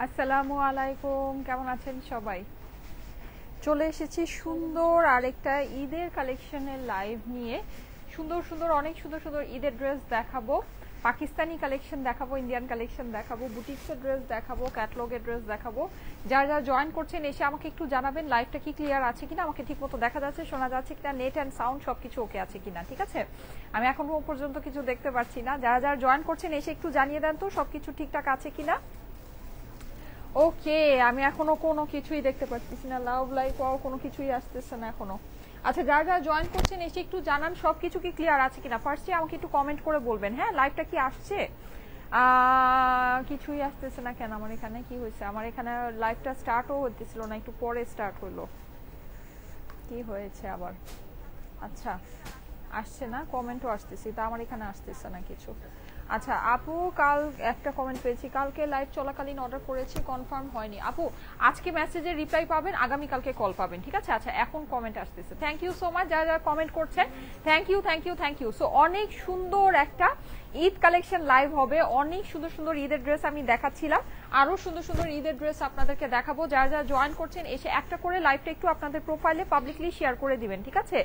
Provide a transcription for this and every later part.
আসসালামু আলাইকুম, কেমন আছেন সবাই? চলে এসেছি সুন্দর আরেকটা ঈদের কালেকশনের লাইভ নিয়ে। সুন্দর সুন্দর অনেক সুন্দর সুন্দর ঈদের ড্রেস দেখাবো, পাকিস্তানি কালেকশন দেখাবো, ইন্ডিয়ান কালেকশন দেখাবো, বুটিক্সের ড্রেস দেখাবো, ক্যাটলগের ড্রেস দেখাবো। যারা যারা জয়েন করছেন এসে আমাকে একটু জানাবেন লাইভটা কি ক্লিয়ার আছে কিনা, আমাকে ঠিকমতো দেখা যাচ্ছে, শোনা যাচ্ছে কিনা, নেট অ্যান্ড সাউন্ড সবকিছু ওকে আছে কিনা। ঠিক আছে, আমি এখনো পর্যন্ত কিছু দেখতে পাচ্ছি না। যারা যারা জয়েন করছেন এসে একটু জানিয়ে দেন তো সবকিছু ঠিকঠাক আছে কিনা। ওকে, আমি এখনো কোনো কিছুই দেখতে পাচ্ছি না, লাভ লাইক কোনো কিছুই আসতেছে না এখনো। আচ্ছা, যারা যারা জয়েন করছেন এসে একটু জানান সবকিছু কি ক্লিয়ার আছে কিনা। ফার্স্টে আমাকে একটু কমেন্ট করে বলবেন। হ্যাঁ, লাইভটা কি আসছে? কিছুই আসতেছে না কেন? আমার এখানে কি হয়েছে? আমার এখানে লাইভটা স্টার্টও হতেছিল না, একটু পরে স্টার্ট হলো, কি হয়েছে আবার? আচ্ছা, আসছে না, কমেন্টও আসতেছি, তা আমার এখানে আসতেছে না কিছু। আচ্ছা আপু, কাল একটা কমেন্ট পেয়েছি, কালকে লাইভ চলাকালীন অর্ডার করেছি, কনফার্ম হয়নি। আপু আজকে মেসেজের রিপ্লাই পাবেন, আগামী কালকে কল পাবেন। ঠিক আছে, আচ্ছা এখন কমেন্ট আসতেছে। থ্যাংক ইউ সো মাচ যারা যারা কমেন্ট করছেন, thank you thank you thank you. So অনেক সুন্দর একটা ঈদ কালেকশন লাইভ হবে, অনেক সুন্দর সুন্দর ঈদের ড্রেস আমি দেখাচ্ছিলাম, আরো সুন্দর সুন্দর ঈদের ড্রেস আপনাদেরকে দেখাবো। যারা যারা জয়েন করছেন এসে একটা করে লাইভটা একটু আপনাদের প্রোফাইলে পাবলিকলি শেয়ার করে দিবেন। ঠিক আছে,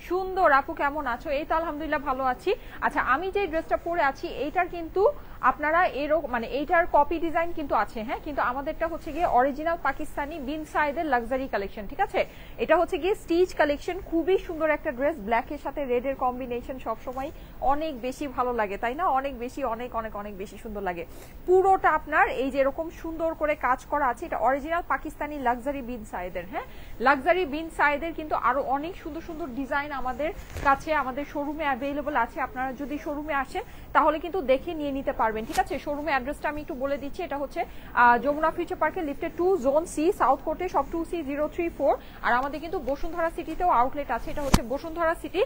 সুন্দর। আপু কেমন আছো? এই তো আলহামদুলিল্লাহ ভালো আছি। আচ্ছা, আমি যে ড্রেসটা পরে আছি এইটার কিন্তু আপনারা এরকম মানে এইটার কপি ডিজাইন কিন্তু আছে, হ্যাঁ, কিন্তু আমাদেরটা হচ্ছে গিয়ে অরিজিনাল পাকিস্তানি বিন সাইদের লাক্সারি কালেকশন। ঠিক আছে, এটা হচ্ছে গিয়ে স্টিচ কালেকশন, খুবই সুন্দর একটা ড্রেস, ব্ল্যাকের সাথে রেড এর কম্বিনেশন সবসময় অনেক বেশি ভালো লাগে, তাই না? অনেক বেশি, অনেক অনেক অনেক বেশি সুন্দর লাগে। পুরোটা আপনার এই যে এরকম সুন্দর করে কাজ করা আছে, এটা অরিজিনাল পাকিস্তানি লাক্সারি বিন সাইদের। হ্যাঁ, লাক্সারি বিন সাইদের কিন্তু আরো অনেক সুন্দর সুন্দর ডিজাইন আমাদের কাছে আমাদের শোরুমে অ্যাভেলেবল আছে। আপনারা যদি শোরুমে আসেন তাহলে কিন্তু দেখে নিয়ে নিতে পারবেন। ঠিক আছে, শোরুমে অ্যাড্রেসটা আমি একটু বলে দিচ্ছি। এটা হচ্ছে যমুনা ফিউচার পার্কে লিফটে 2 জোন সি, সাউথ কোর্টে সব 2C034। আর আমাদের কিন্তু বসুন্ধরা সিটিতেও আউটলেট আছে। এটা হচ্ছে বসুন্ধরা সিটি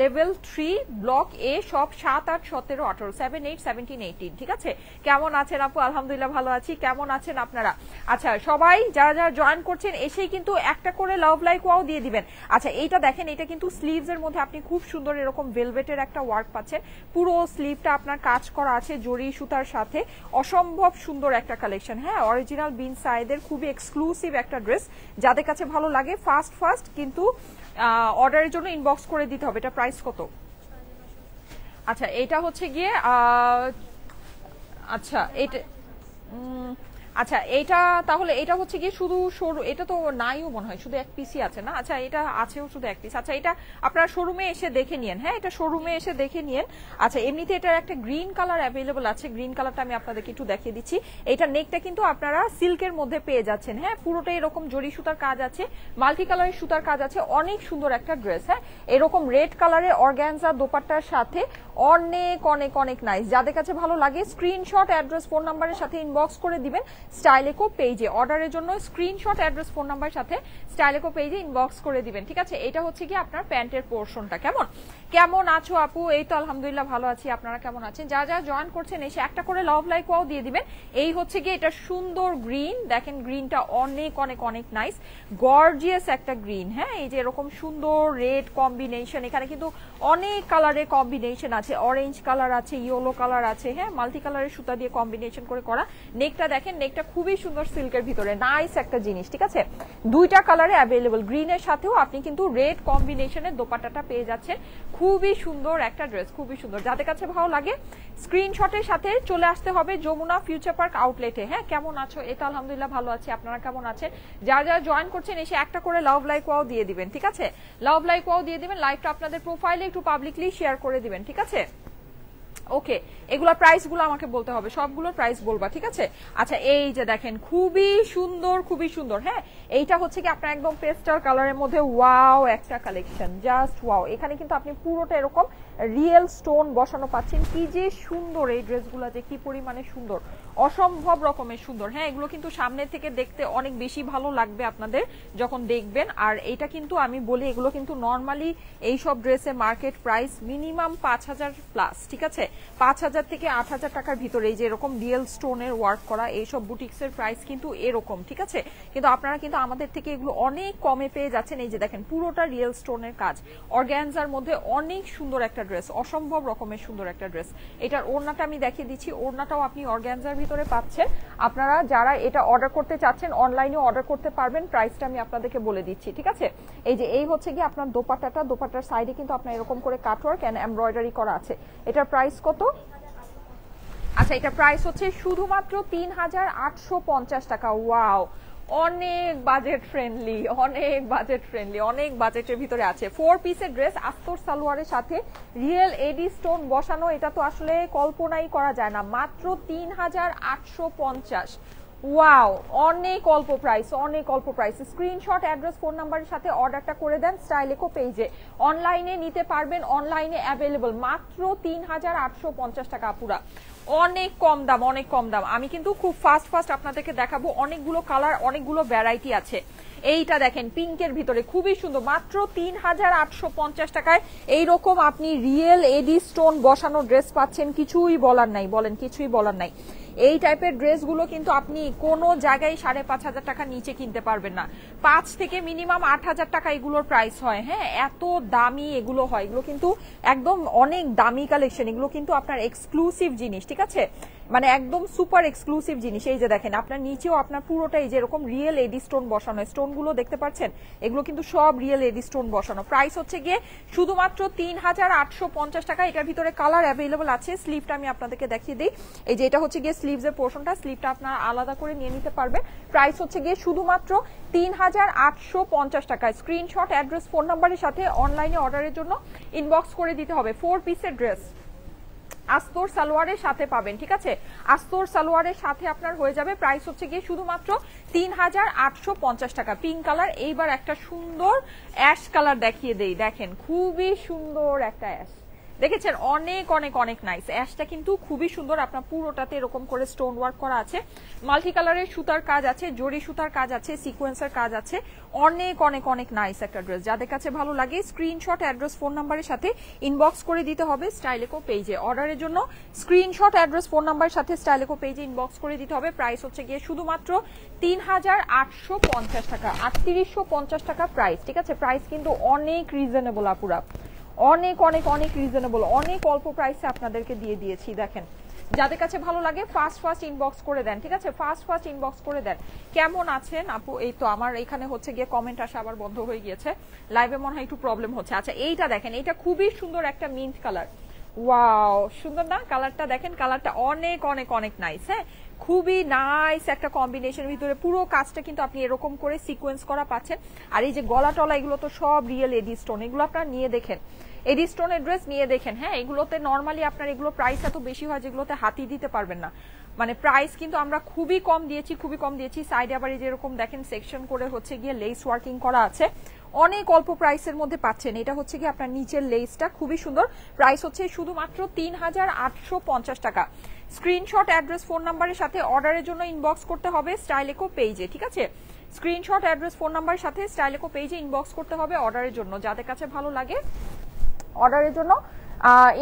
লেভেল 3 ব্লক এ, সব 7, 8, 17, 18, 7, 8, 17, 18। ঠিক আছে, কেমন আছেন আপু? আলহামদুলিল্লাহ ভালো আছি, কেমন আছেন আপনারা? আচ্ছা, সবাই যারা যারা জয়েন করছেন এসেই কিন্তু একটা করে লাভ লাইক ওয়াও দিয়ে দিবেন। আচ্ছা, এইটা দেখেন, এটা কিন্তু স্লিভস এর মধ্যে আপনি খুব সুন্দর এরকম ভেলভেটের একটা ওয়ার্ক পাচ্ছেন, পুরো স্লিভটা আপনার কাজ করা আছে জরি সুতার সাথে, অসম্ভব সুন্দর একটা কালেকশন। হ্যাঁ, অরিজিনাল বিন সাইদের খুবই এক্সক্লুসিভ একটা ড্রেস, যাদের কাছে ভালো লাগে ফাস্ট ফাস্ট কিন্তু অর্ডারের জন্য ইনবক্স করে দিতে হবে। এটা প্রাইস কত? আচ্ছা, এটা হচ্ছে গিয়ে আচ্ছা এটা আচ্ছা, এটা তাহলে এটা হচ্ছে কি শুধু সরু, এটা তো নাইও মনে হয়, শুধু এক পিসই আছে না? আচ্ছা, এটা আছেও শুধু এক পিস। আচ্ছা, এটা আপনারা শোরুমে এসে দেখে নিয়েন। হ্যাঁ, এটা শোরুমে এসে দেখে নিয়েন। আচ্ছা, এমনিতে এটার একটা গ্রিন কালার অ্যাভেলেবল আছে, গ্রিন কালারটা আমি আপনাদেরকে একটু দেখিয়ে দিচ্ছি। এটা নেকটা কিন্তু আপনারা সিল্কের মধ্যে পেয়ে যাচ্ছেন। হ্যাঁ, পুরোটাই এরকম জরি সুতার কাজ আছে, মাল্টি কালারের সুতার কাজ আছে, অনেক সুন্দর একটা ড্রেস। হ্যাঁ, এরকম রেড কালারের অর্গানজা দোপাট্টার সাথে অনেক অনেক অনেক নাইস। যাদের কাছে ভালো লাগে স্ক্রিনশট, অ্যাড্রেস, ফোন নাম্বারের সাথে ইনবক্স করে দিবেন স্টাইলেকো পেজে। অর্ডারের জন্য স্ক্রিনশট, অ্যাড্রেস, ফোন নাম্বারের সাথে স্টাইলেকো পেজে ইনবক্স করে দিবেন। ঠিক আছে, এটা হচ্ছে কি আপনার প্যান্টের পোর্শনটা। কেমন কেমন আছো আপু? এই তো আলহামদুলিল্লাহ ভালো আছি, আপনারা কেমন আছেন? যা যা জয়েন করছেন এসে একটা করে লাভ লাইক ওয়াও দিয়ে দিবেন। এই হচ্ছে কি এটা সুন্দর গ্রিন, দেখেন গ্রিনটা অনেক অনেক অনেক নাইস, গর্জিয়াস একটা গ্রিন। হ্যাঁ, এই যে এরকম সুন্দর রেড কম্বিনেশন, এখানে কিন্তু অনেক কালারের কম্বিনেশন আছে, অরেঞ্জ কালার আছে, ইয়েলো কালার আছে। হ্যাঁ, মাল্টি কালারের সুতা দিয়ে কম্বিনেশন করে করা। নেকটা দেখেন, নেকটা খুবই সুন্দর সিল্কের ভিতরে, নাইস একটা জিনিস। ঠিক আছে, দুইটা কালারে অ্যাভেলেবল, গ্রিনের সাথেও আপনি কিন্তু রেড কম্বিনেশনের দোপাট্টাটা পেয়ে যাচ্ছেন। খুবই সুন্দর একটা ড্রেস, খুবই সুন্দর। যাদের কাছে ভালো লাগে স্ক্রিনশটের সাথে চলে আসতে হবে যমুনা ফিউচার পার্ক আউটলেটে। হ্যাঁ, কেমন আছো? এটা আলহামদুলিল্লাহ ভালো আছি, আপনারা কেমন আছেন? যারা যারা জয়েন করছেন এসে একটা করে লাভ লাইক ওয়াও দিয়ে দিবেন। ঠিক আছে, লাভ লাইক ওয়াও দিয়ে দিবেন, লাইভটা আপনাদের প্রোফাইলে একটু পাবলিকলি শেয়ার করে দিবেন। ঠিক আছে, ওকে, এগুলোর প্রাইস গুলো আমাকে বলতে হবে, সবগুলোর প্রাইস বলবা। ঠিক আছে, আচ্ছা এই যে দেখেন খুবই সুন্দর, খুবই সুন্দর। হ্যাঁ, এইটা হচ্ছে কি আপনার একদম পেস্টাল কালারের মধ্যে ওয়াও একটা কালেকশন, জাস্ট ওয়াও। এখানে কিন্তু আপনি পুরোটা এরকম রিয়েল স্টোন বসানো পাচ্ছেন। কি যে সুন্দর এই ড্রেসগুলো, যে কি পরিমাণে সুন্দর, অসম্ভব রকমের সুন্দর। হ্যাঁ, এগুলো কিন্তু সামনে থেকে দেখতে অনেক বেশি ভালো লাগবে আপনাদের যখন দেখবেন। আর এইটা কিন্তু আমি বলি, এগুলো কিন্তু নর্মালি এইসব ড্রেসের মার্কেট প্রাইস মিনিমাম 5,000 প্লাস। ঠিক আছে, 5,000 থেকে 8,000 টাকার ভিতরে এই যে এরকম রিয়েল স্টোনের ওয়ার্ক করা এইসব বুটিক্সের প্রাইস কিন্তু এরকম। ঠিক আছে, কিন্তু আপনারা কিন্তু আমাদের থেকে এগুলো অনেক কমে পেয়ে যাচ্ছেন। এই যে দেখেন পুরোটা রিয়েল স্টোনের কাজ, অর্গানজার মধ্যে অনেক সুন্দর একটা ড্রেস, অসম্ভব রকমের সুন্দর একটা ড্রেস। এটার ওড়নাটা আমি দেখিয়ে দিচ্ছি, ওড়নাটাও আপনি অর্গানজার ভিতরে পাচ্ছেন। আপনারা যারা এটা অর্ডার করতে চাচ্ছেন অনলাইনে অর্ডার করতে পারবেন, প্রাইসটা আমি আপনাদেরকে বলে দিচ্ছি, ঠিক আছে? এই যে এই হচ্ছে গিয়ে আপনার দোপাট্টাটা, দোপাট্টার সাইডে কিন্তু আপনার এরকম করে কাটওয়ার্ক এন্ড এমব্রয়ডারি করা আছে। এটার প্রাইস কত? আচ্ছা, এটা প্রাইস হচ্ছে শুধুমাত্র ৩,৮৫০ টাকা। ওয়াও, অনেক বাজেট ফ্রেন্ডলি, অনেক বাজেট ফ্রেন্ডলি, অনেক বাজেটের ভিতরে আছে। 4 পিসের ড্রেস, আস্তর সালোয়ারের সাথে রিয়েল এডি স্টোন বসানো, এটা তো আসলে কল্পনাই করা যায় না। মাত্র ৩,৮৫০। ওয়াও, অনেক অল্প প্রাইস, অনেক অল্প প্রাইস। স্ক্রিনশট, অ্যাড্রেস, ফোন নাম্বারের সাথে অর্ডারটা করে দেন স্টাইলেকো পেজে। অনলাইনে নিতে পারবেন, অনলাইনে অ্যাভেলেবল। মাত্র ৩,৮৫০ টাকা পুরা, অনেক কম দাম, অনেক কম দাম। আমি কিন্তু খুব ফাস্ট আপনাদেরকে দেখাবো, অনেকগুলো কালার, অনেকগুলো ভ্যারাইটি আছে। এইটা দেখেন পিঙ্কের ভিতরে খুবই সুন্দর, মাত্র ৩,৮৫০ টাকায় এইরকম আপনি রিয়েল এডি স্টোন বসানো ড্রেস পাচ্ছেন। কিছুই বলার নাই, বলেন কিছুই বলার নাই। এই টাইপের ড্রেসগুলো কিন্তু আপনি কোনো জায়গায় ৫,৫০০ টাকা নিচে কিনতে পারবেন না। ৫ থেকে মিনিমাম ৮,০০০ টাকা এগুলোর প্রাইস হয়। হ্যাঁ, এত দামি এগুলো হয়, এগুলো কিন্তু একদম অনেক দামি কালেকশন, এগুলো কিন্তু আপনার এক্সক্লুসিভ জিনিস, ঠিক আছে? মানে একদম সুপার এক্সক্লুসিভ জিনিস। এই যে দেখেন আপনার নিচেও আপনার পুরোটাই যে এরকম রিয়েল এডি স্টোন বসানো, স্টোনগুলো দেখতে পাচ্ছেন, এগুলো কিন্তু সব রিয়েল এডি স্টোন বসানো। প্রাইস হচ্ছে গিয়ে শুধুমাত্র ৩,৮৫০ টাকা। এটার ভিতরে কালার অ্যাভেলেবল আছে। স্লিভটা আমি আপনাদেরকে দেখিয়ে দিই। এই যে এটা হচ্ছে গিয়ে স্লিভসের পোর্শনটা, স্লিভটা আপনারা আলাদা করে নিয়ে নিতে পারবেন। প্রাইস হচ্ছে গিয়ে শুধুমাত্র ৩,৮৫০ টাকা। স্ক্রিনশট, অ্যাড্রেস, ফোন নাম্বারের সাথে অনলাইনে অর্ডারের জন্য ইনবক্স করে দিতে হবে। 4 পিসের ড্রেস, আস্তর সালোয়ারের সাথে পাবেন, ঠিক আছে? আস্তর সালোয়ারের সাথে আপনার হয়ে যাবে। প্রাইস হচ্ছে গিয়ে শুধুমাত্র ৩,৮৫০ টাকা। পিঙ্ক কালার, এইবার একটা সুন্দর অ্যাশ কালার দেখিয়ে দেই। দেখেন খুবই সুন্দর একটা অ্যাশ, দেখেছেন? অনেক অনেক অনেক নাইস। অ্যাশটা কিন্তু খুবই সুন্দর, আপনার পুরোটাতে এরকম করে স্টোন ওয়ার্ক করা আছে, মাল্টি কালারের সুতার কাজ আছে, জরি সুতার কাজ আছে, সিকোয়েন্সের কাজ আছে। অনেক অনেক অনেক নাইস একটা ড্রেস। যাদের কাছে ভালো লাগে স্ক্রিনশট, অ্যাড্রেস, ফোন নাম্বারের সাথে ইনবক্স করে দিতে হবে স্টাইলেকো পেজে। অর্ডারের জন্য স্ক্রিনশট, অ্যাড্রেস, ফোন নাম্বারের সাথে স্টাইলেকো পেজে ইনবক্স করে দিতে হবে। প্রাইস হচ্ছে গিয়ে শুধুমাত্র ৩,৮৫০ টাকা, ৩,৮৫০ টাকা প্রাইস, ঠিক আছে? প্রাইস কিন্তু অনেক রিজনেবল আপুরা, অনেক অনেক অনেক রিজনেবল, অনেক অল্প প্রাইসে আপনাদেরকে দিয়ে দিয়েছি। দেখেন, যাদের কাছে ভালো লাগে ফাস্ট ইনবক্স করে দেন, ঠিক আছে? ফাস্ট ইনবক্স করে দেন। কেমন আছেন আপু? এই তো আমার এখানে হচ্ছে গিয়ে কমেন্ট আসা আবার বন্ধ হয়ে গিয়েছে, লাইভে মনে হয় একটু প্রবলেম হচ্ছে। আচ্ছা, এইটা দেখেন, এটা খুবই সুন্দর একটা মিন্ট কালার। ওয়াও, সুন্দর না কালারটা? দেখেন কালারটা অনেক অনেক অনেক নাইস। হ্যাঁ, খুবই নাইস একটা কম্বিনেশনের ভিতরে। পুরো কাজটা কিন্তু আপনি এরকম করে সিকোয়েন্স করা পাচ্ছেন। আর এই যে গলা টলা, এগুলো তো সব রিয়েল এডি স্টোন, এগুলো আপনারা নিয়ে দেখেন, এডি স্টোনের ড্রেস নিয়ে দেখেন। হ্যাঁ, এগুলোতে নর্মালি আপনার এগুলো প্রাইস এত বেশি হয় যেগুলোতে হাতি দিতে পারবেন না। মানে প্রাইস কিন্তু আমরা খুবই কম দিয়েছি, খুবই কম দিয়েছি। সাইডে আবার এই যেরকম দেখেন সেকশন করে হচ্ছে গিয়ে লেস ওয়ার্কিং করা আছে, অনেক অল্প প্রাইসের মধ্যে পাচ্ছেন। এটা হচ্ছে গিয়ে আপনার নিচের লেসটা খুবই সুন্দর। প্রাইস হচ্ছে শুধুমাত্র ৩,৮৫০ টাকা। স্ক্রিনশট, অ্যাড্রেস, ফোন নাম্বারের সাথে অর্ডারের জন্য ইনবক্স করতে হবে স্টাইলেকো পেজে, ঠিক আছে? স্ক্রিনশট, অ্যাড্রেস, ফোন নাম্বারের সাথে স্টাইলেকো পেজে ইনবক্স করতে হবে অর্ডারের জন্য। যাদের কাছে ভালো লাগে অর্ডারের জন্য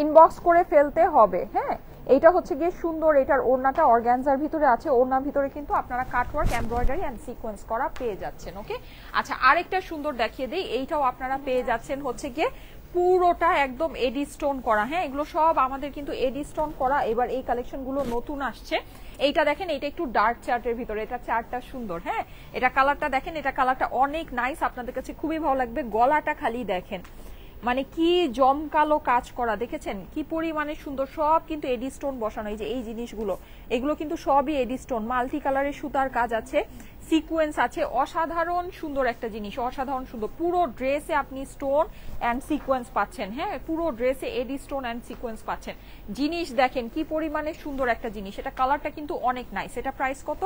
ইনবক্স করে ফেলতে হবে। হ্যাঁ, এইটা হচ্ছে গিয়ে সুন্দর, এটার ওড়নাটা অর্গানজার ভিতরে আছে, ওড়নার ভিতরে কিন্তু আপনারা কাটওয়ার্ক, এমব্রয়ডারি এন্ড সিকোয়েন্স করা পেয়ে যাচ্ছেন। ওকে, আচ্ছা আরেকটা সুন্দর দেখিয়ে দেই, এইটাও আপনারা পেয়ে যাচ্ছেন হচ্ছে গিয়ে পুরোটা একদম এডি স্টোন করা। হ্যাঁ, এগুলো সব আমাদের কিন্তু এডি স্টোন করা। এবার এই কালেকশনগুলো নতুন আসছে। এইটা দেখেন, এটা একটু ডার্ক চার্টের ভিতরে, এটা চার্টটা সুন্দর। হ্যাঁ, এটা কালারটা দেখেন, এটা কালারটা অনেক নাইস, আপনাদের কাছে খুবই ভালো লাগবে। গলাটা খালি দেখেন, মানে কি জমকালো কাজ করা, দেখেছেন কি পরিমাণে সুন্দর। সব কিন্তু এডি স্টোন বসানো। এই যে এই জিনিসগুলো, এগুলো কিন্তু সবই এডি স্টোন, মাল্টি কালারের সুতার কাজ আছে, সিকোয়েন্স আছে। অসাধারণ সুন্দর একটা জিনিস, অসাধারণ সুন্দর। পুরো ড্রেসে আপনি স্টোন অ্যান্ড সিকোয়েন্স পাচ্ছেন। হ্যাঁ, পুরো ড্রেসে এডি স্টোন অ্যান্ড সিকোয়েন্স পাচ্ছেন। জিনিস দেখেন কি পরিমাণে সুন্দর একটা জিনিস। এটা কালারটা কিন্তু অনেক নাইস। এটা প্রাইস কত?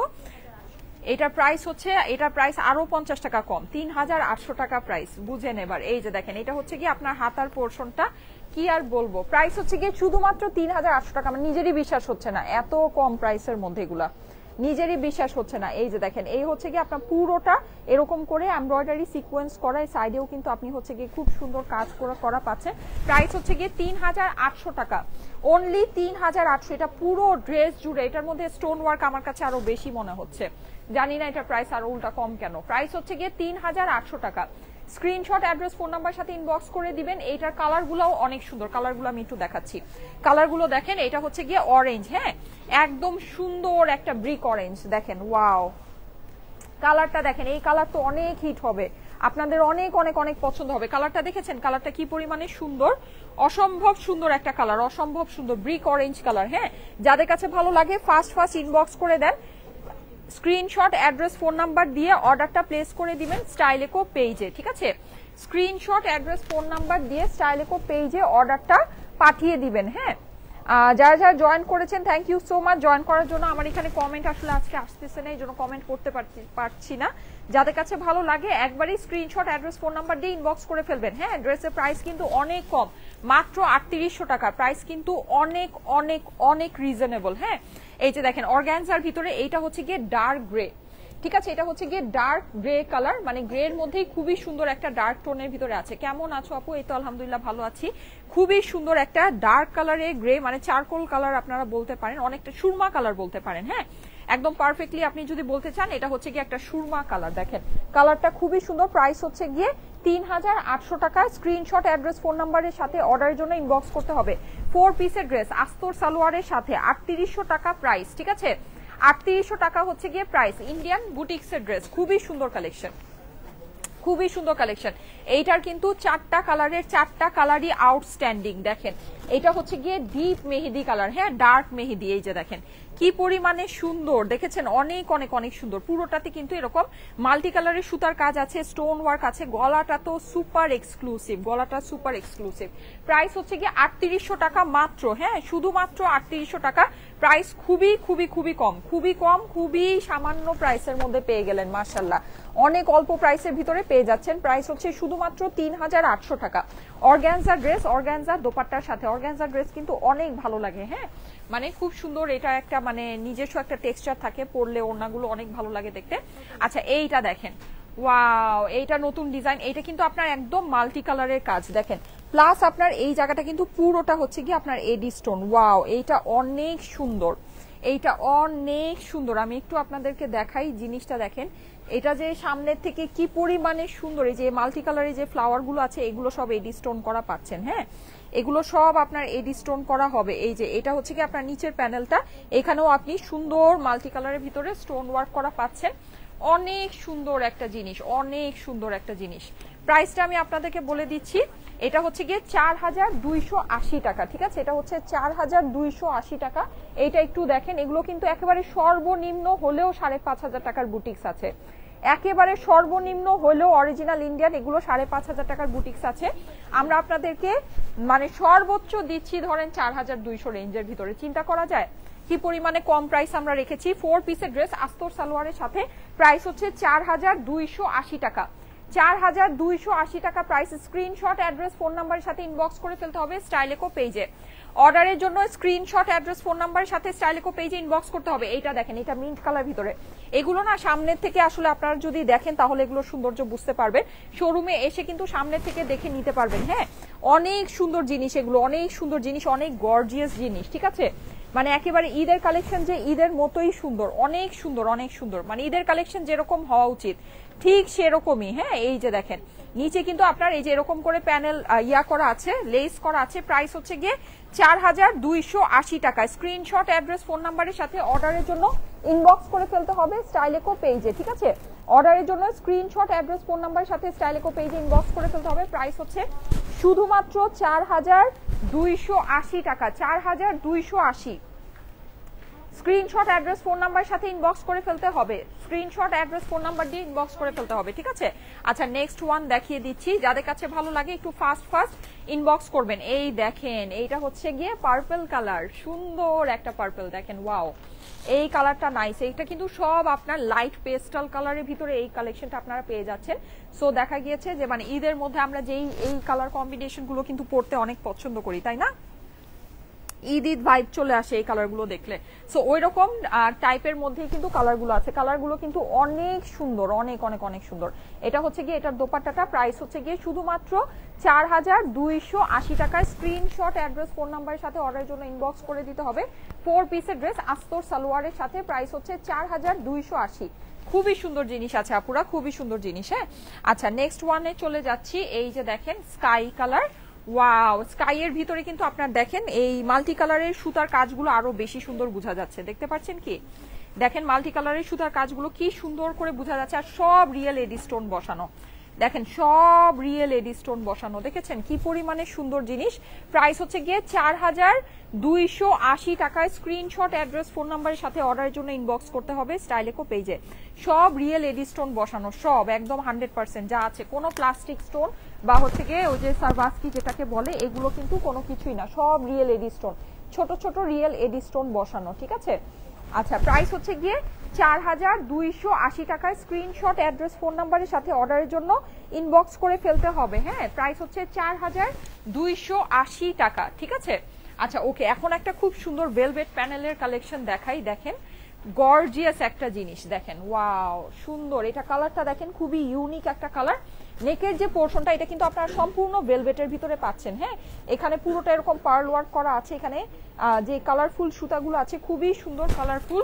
এটা প্রাইস হচ্ছে, এটা প্রাইস আরো 50 টাকা কম, ৩,৮০০ টাকা প্রাইস। বুঝেন এবার। এই যে দেখেন, এটা হচ্ছে কি আপনার হাতার পোর্শনটা, কি আর বলবো, প্রাইস হচ্ছে গিয়ে শুধুমাত্র ৩,৮০০ টাকা। আমার নিজেরই বিশ্বাস হচ্ছে না এত কম প্রাইসের মধ্যে, এগুলা নিজেরই বিশ্বাস হচ্ছে না। এই যে দেখেন, এই হচ্ছে কি আপনার পুরোটা এরকম করে এমব্রয়ডারি সিকোয়েন্স করা, সাইডেও কিন্তু আপনি হচ্ছে গিয়ে খুব সুন্দর কাজ করা পাচ্ছেন। প্রাইস হচ্ছে গিয়ে ৩,৮০০ টাকা, অনলি ৩,৮০০। এটা পুরো ড্রেস জুড়ে, এটার মধ্যে স্টোন ওয়ার্ক আমার কাছে আরো বেশি মনে হচ্ছে, জানি না এটা প্রাইস আরো উল্টা কম কেন। প্রাইস হচ্ছে গিয়ে ৩,৮০০ টাকা। স্ক্রিনশট অ্যাড্রেস ফোন নাম্বার সাথে ইনবক্স করে দিবেন। এইটার কালারগুলোও অনেক সুন্দর, কালারগুলো আমি একটু দেখাচ্ছি। কালারগুলো দেখেন, এটা হচ্ছে গিয়ে অরেঞ্জ, হ্যাঁ একদম সুন্দর একটা ব্রিক অরেঞ্জ দেখেন, ওয়াও কালারটা দেখেন, এই কালার তো অনেক হিট হবে, আপনাদের অনেক অনেক অনেক পছন্দ হবে। কালারটা দেখেছেন, কালারটা কি পরিমাণে সুন্দর, অসম্ভব সুন্দর একটা কালার, অসম্ভব সুন্দর ব্রিক অরেঞ্জ কালার। হ্যাঁ যাদের কাছে ভালো লাগে ফার্স্ট ইনবক্স করে দেন, স্ক্রিনশট অ্যাড্রেস ফোন নাম্বার দিয়ে অর্ডারটা প্লেস করে দিবেন স্টাইলেকো পেজে, ঠিক আছে? স্ক্রিনশট অ্যাড্রেস ফোন নাম্বার দিয়ে স্টাইলেকো পেজে অর্ডারটা পাঠিয়ে দিবেন। হ্যাঁ যারা যারা জয়েন করেছেন thank you so much join করার জন্য। আমার এখানে কমেন্ট আসলে আজকে আসতেছে না, এই জন্য কমেন্ট করতে পারছি না। যাদের কাছে ভালো লাগে একবারই স্ক্রিনশট অ্যাড্রেস ফোন নাম্বার দিয়ে ইনবক্স করে ফেলবেন। হ্যাঁ ড্রেসের প্রাইস কিন্তু অনেক কম, মাত্র 3800 টাকা, প্রাইস কিন্তু অনেক অনেক অনেক রিজনেবল। হ্যাঁ এই যে দেখেন অর্গানজার ভিতরে এইটা হচ্ছে গিয়ে ডার্ক গ্রে, ঠিক আছে? এটা হচ্ছে গিয়ে ডার্ক গ্রে কালার, মানে গ্রে এর মধ্যেই খুবই সুন্দর একটা ডার্ক টোনের ভিতরে আছে। কেমন আছো আপু? এই তো আলহামদুলিল্লাহ ভালো আছি। খুবই সুন্দর একটা ডার্ক কালারে গ্রে, মানে চারকোল কালার আপনারা বলতে পারেন, অনেকটা সুরমা কালার বলতে পারেন। হ্যাঁ একদম পারফেক্টলি আপনি যদি বলতে চান এটা হচ্ছে গিয়ে একটা সুরমা কালার। দেখেন কালারটা খুবই সুন্দর, প্রাইস হচ্ছে গিয়ে 3800 টাকা। স্ক্রিনশট অ্যাড্রেস ফোন নাম্বারের সাথে অর্ডারের জন্য ইনবক্স করতে হবে। 4 পিসের ড্রেস আস্তর সালোয়ারের সাথে 3800 টাকা প্রাইস, ঠিক আছে? 3800 টাকা হচ্ছে গিয়ে প্রাইস। ইন্ডিয়ান বুটিক্সের ড্রেস, খুবই সুন্দর কালেকশন, খুবই সুন্দর কালেকশন। এইটার কিন্তু চারটা কালারের চারটা কালারই আউটস্ট্যান্ডিং। দেখেন এটা হচ্ছে গিয়ে ডিপ মেহেদি কালার, হ্যাঁ ডার্ক মেহেদি, এই যে দেখেন কি পরিমাণে সুন্দর, দেখেছেন অনেক অনেক অনেক সুন্দর। পুরোটাতে কিন্তু এরকম মাল্টি কালারের সুতার কাজ আছে, স্টোন ওয়ার্ক আছে, গলাটা তো সুপার এক্সক্লুসিভ, গলাটা সুপার এক্সক্লুসিভ। প্রাইস হচ্ছে গিয়ে 3800 টাকা মাত্র, হ্যাঁ শুধুমাত্র 3800 টাকা। প্রাইস খুবই খুবই খুবই কম, খুবই কম, খুবই সামান্য প্রাইসের মধ্যে পেয়ে গেলেন, মাশাআল্লাহ অনেক অল্প প্রাইসের ভিতরে পেয়ে যাচ্ছেন। প্রাইস হচ্ছে শুধুমাত্র 3800 টাকা। অর্গানজা ড্রেস, অর্গানজা দোপাট্টার সাথে, অর্গানজা ড্রেস কিন্তু অনেক ভালো লাগে। হ্যাঁ মানে খুব সুন্দর, এটা একটা মানে নিজস্ব একটা টেক্সচার থাকে, পরলে ওড়নাগুলো অনেক ভালো লাগে দেখতে। আচ্ছা এইটা দেখেন, ওয়াও এইটা নতুন ডিজাইন, এইটা কিন্তু আপনার একদম মাল্টি কালারের কাজ দেখেন, প্লাস আপনার এই জায়গাটা কিন্তু পুরোটা হচ্ছে কি আপনার এডি স্টোন। ওয়াও এইটা অনেক সুন্দর, এইটা অনেক সুন্দর। আমি একটু আপনাদেরকে দেখাই জিনিসটা, দেখেন এটা যে সামনের থেকে কি পরিমাণে সুন্দর, এই যে মাল্টি কালারের যে ফ্লাওয়ার গুলো আছে এগুলো সব এডি স্টোন করা পাচ্ছেন। হ্যাঁ এগুলো সব আপনার এডি স্টোন করা হবে। এই যে এটা হচ্ছে কি আপনার নিচের প্যানেলটা, এখানেও আপনি সুন্দর মাল্টি কালারের ভিতরে স্টোন ওয়ার্ক করা পাচ্ছেন। অনেক সুন্দর একটা জিনিস, অনেক সুন্দর একটা জিনিস। প্রাইসটা আমি আপনাদেরকে বলে দিচ্ছি, এটা হচ্ছে গিয়ে 4280 টাকা, ঠিক আছে? এটা হচ্ছে 4280 টাকা। এইটা একটু দেখেন, এগুলো কিন্তু একেবারে সর্বনিম্ন হলেও 5500 টাকার বুটিক্স আছে, একেবারে সর্বনিম্ন হলেও অরিজিনাল ইন্ডিয়ান এগুলো 5500 টাকার বুটিক্স আছে। আমরা আপনাদেরকে মানে সর্বোচ্চ দিচ্ছি ধরেন 4200 রেঞ্জের ভিতরে। চিন্তা করা যায় কি পরিমাণে কম প্রাইস আমরা রেখেছি। 4 পিসের ড্রেস আস্তর সালোয়ারের সাথে প্রাইস হচ্ছে 4280 টাকা, 4280 টাকা প্রাইস। স্ক্রিনশট অ্যাড্রেস ফোন নাম্বারের সাথে ইনবক্স করে ফেলতে হবে স্টাইলেকো পেজে। অর্ডারের জন্য স্ক্রিনশট অ্যাড্রেস ফোন নাম্বারের সাথে স্টাইলেকো পেজে ইনবক্স করতে হবে। এইটা দেখেন, এটা মিন্ট কালার ভিতরে, এগুলো না সামনের থেকে আসলে আপনারা যদি দেখেন তাহলে এগুলো সৌন্দর্য বুঝতে পারবেন, শোরুমে এসে কিন্তু সামনের থেকে দেখে নিতে পারবেন। হ্যাঁ অনেক সুন্দর জিনিস এগুলো, অনেক সুন্দর জিনিস, অনেক গর্জিয়াস জিনিস, ঠিক আছে? মানে একেবারে ঈদের কালেকশন যে ঈদের মতোই সুন্দর, অনেক সুন্দর অনেক সুন্দর, মানে ঈদের কালেকশন যেরকম হওয়া উচিত ঠিক সেরকমই। হ্যাঁ এই যে দেখেন নিচে কিন্তু আপনার এই যে এরকম করে প্যানেল ইয়া করা আছে, লেস করা আছে। প্রাইস হচ্ছে গিয়ে 4280 টাকা। স্ক্রিনশট অ্যাড্রেস ফোন নাম্বারের সাথে অর্ডারের জন্য ইনবক্স করে ফেলতে হবে স্টাইলেকো পেজে, ঠিক আছে? অর্ডারের জন্য স্ক্রিনশট অ্যাড্রেস ফোন নাম্বারের সাথে স্টাইলেকো পেজে ইনবক্স করে ফেলতে হবে। প্রাইস হচ্ছে শুধুমাত্র 4280 টাকা, 4280। স্ক্রিনশট অ্যাড্রেস ফোন নাম্বারের সাথে ইনবক্স করে ফেলতে হবে, স্ক্রিনশট অ্যাড্রেস ফোন নাম্বার দিয়ে ইনবক্স করে ফেলতে হবে, ঠিক আছে? আচ্ছা নেক্সট ওয়ান দেখিয়ে দিচ্ছি, যাদের কাছে ভালো লাগে একটু ফাস্ট ইনবক্স করবেন। এই দেখেন এইটা হচ্ছে গিয়ে পার্পল কালার, সুন্দর একটা পার্পল দেখেন, ওয়াও এই কালারটা নাইস। এইটা কিন্তু সব আপনার লাইট পেস্টাল কালারের ভিতরে এই কালেকশনটা আপনারা পেয়ে যাচ্ছেন। সো দেখা গিয়েছে যে মানে ঈদের মধ্যে আমরা যেই এই কালার কম্বিনেশন গুলো কিন্তু পড়তে অনেক পছন্দ করি, তাই না? ঈদ ঈদ ভাইব চলে আসে এই কালারগুলো দেখলে। সো ওই রকম টাইপের মধ্যেই কিন্তু কালারগুলো আছে, কালারগুলো কিন্তু অনেক সুন্দর, অনেক অনেক অনেক সুন্দর। এটা হচ্ছে গিয়ে এটার দোপাট্টাটা প্রাইস হচ্ছে গিয়ে শুধুমাত্র 4280 টাকায়। স্ক্রিনশট, অ্যাড্রেস, ফোন নাম্বারের সাথে অর্ডারের জন্য ইনবক্স করে দিতে হবে। 4 পিসের ড্রেস আস্তর সালোয়ারের সাথে, প্রাইস হচ্ছে 4280। খুবই সুন্দর জিনিস আছে আপুরা, খুবই সুন্দর জিনিস। হ্যাঁ আচ্ছা, নেক্সট ওয়ানে চলে যাচ্ছি। এই যে দেখেন স্কাই কালার, ওয়াও, স্কাই এর ভিতরে কিন্তু আপনার দেখেন এই মাল্টি কালারের সুতার কাজগুলো আরো বেশি সুন্দর বোঝা যাচ্ছে, দেখতে পাচ্ছেন কি? দেখেন মাল্টি কালারের সুতার কাজগুলো কি সুন্দর করে বোঝা যাচ্ছে, আর সব রিয়েল এডি স্টোন বসানো। দেখেন সব রিয়েল এডি স্টোন বসানো, দেখেছেন কি পরিমাণে সুন্দর জিনিস। প্রাইস হচ্ছে গিয়ে 4280 টাকায়। স্ক্রিনশট, অ্যাড্রেস, ফোন নাম্বারের সাথে অর্ডারের জন্য ইনবক্স করতে হবে স্টাইলেকো পেজে। সব রিয়েল এডি স্টোন বসানো, সব একদম 100% যা আছে, কোনো প্লাস্টিক স্টোন বা হচ্ছে গিয়ে ওই যে সারবাস্কি যেটাকে বলে এগুলো কিন্তু কোনো কিছুই না, সব রিয়েল এডি স্টোন, ছোট ছোট রিয়েল এডি স্টোন বসানো, ঠিক আছে? আচ্ছা, প্রাইস হচ্ছে গিয়ে 4280 টাকায়। স্ক্রিনশট, অ্যাড্রেস, ফোন নাম্বারের সাথে অর্ডারের জন্য ইনবক্স করে ফেলতে হবে। হ্যাঁ, প্রাইস হচ্ছে 4280 টাকা, ঠিক আছে? আচ্ছা ওকে, এখন একটা খুব সুন্দর ভেলভেট প্যানেলের কালেকশন দেখাই। দেখেন গর্জিয়াস একটা জিনিস, দেখেন ওয়াও সুন্দর, এটা কালারটা দেখেন খুবই ইউনিক একটা কালার। নেকের যে পোর্শনটা এটা কিন্তু আপনারা সম্পূর্ণ ভেলভেটের ভিতরে পাচ্ছেন। হ্যাঁ, এখানে পুরোটা এরকম পার্ল ওয়ার্ক করা আছে। এখানে যে কালারফুল সুতাগুলো আছে খুবই সুন্দর কালারফুল